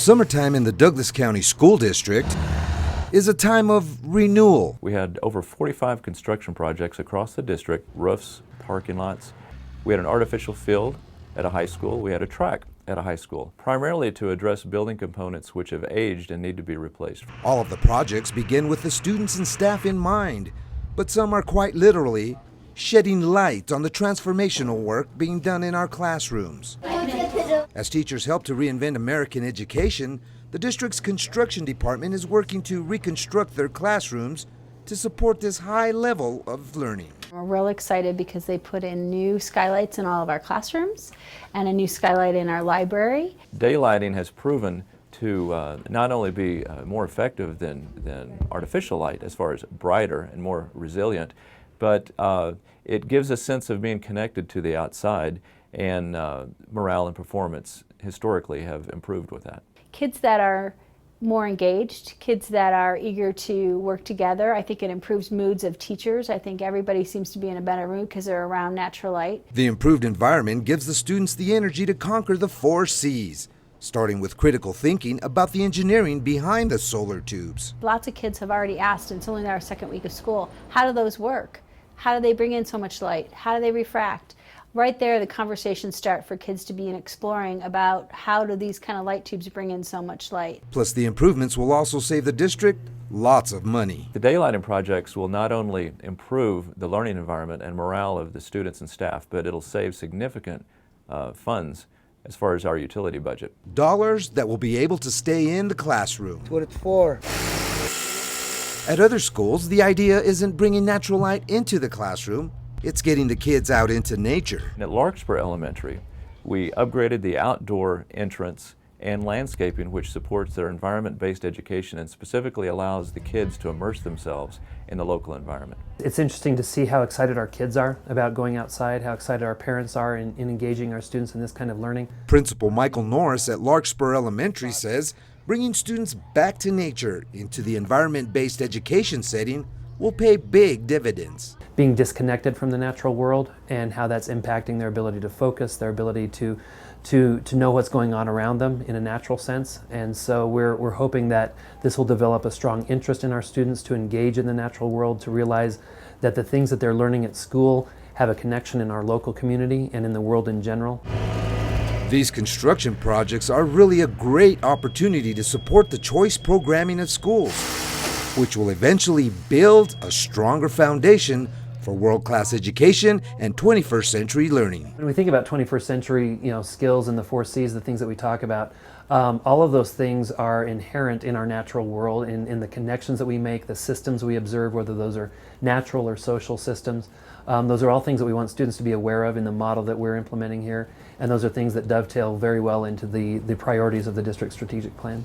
Summertime in the Douglas County School District is a time of renewal. We had over 45 construction projects across the district, roofs, parking lots. We had an artificial field at a high school. We had a track at a high school, primarily to address building components which have aged and need to be replaced. All of the projects begin with the students and staff in mind, but some are quite literally shedding light on the transformational work being done in our classrooms. As teachers help to reinvent American education, the district's construction department is working to reconstruct their classrooms to support this high level of learning. We're real excited because they put in new skylights in all of our classrooms and a new skylight in our library. Daylighting has proven to not only be more effective than artificial light as far as brighter and more resilient, but it gives a sense of being connected to the outside, and morale and performance historically have improved with that. Kids that are more engaged, kids that are eager to work together. I think it improves moods of teachers. I think everybody seems to be in a better mood because they're around natural light. The improved environment gives the students the energy to conquer the 4 C's, starting with critical thinking about the engineering behind the solar tubes. Lots of kids have already asked, and it's only our second week of school, how do those work? How do they bring in so much light? How do they refract? Right there, the conversations start for kids to be exploring about how do these kind of light tubes bring in so much light. Plus, the improvements will also save the district lots of money. The daylighting projects will not only improve the learning environment and morale of the students and staff, but it'll save significant funds as far as our utility budget. Dollars that will be able to stay in the classroom. That's what it's for. At other schools, the idea isn't bringing natural light into the classroom. It's getting the kids out into nature. At Larkspur Elementary, we upgraded the outdoor entrance and landscaping, which supports their environment-based education and specifically allows the kids to immerse themselves in the local environment. It's interesting to see how excited our kids are about going outside, how excited our parents are in engaging our students in this kind of learning. Principal Michael Norris at Larkspur Elementary says bringing students back to nature into the environment-based education setting will pay big dividends. Being disconnected from the natural world and how that's impacting their ability to focus, their ability to know what's going on around them in a natural sense. And so we're hoping that this will develop a strong interest in our students to engage in the natural world, to realize that the things that they're learning at school have a connection in our local community and in the world in general. These construction projects are really a great opportunity to support the choice programming at schools, which will eventually build a stronger foundation for world-class education and 21st century learning. When we think about 21st century skills and the 4 C's, the things that we talk about, all of those things are inherent in our natural world, in the connections that we make, the systems we observe, whether those are natural or social systems. Those are all things that we want students to be aware of in the model that we're implementing here, and those are things that dovetail very well into the priorities of the district strategic plan.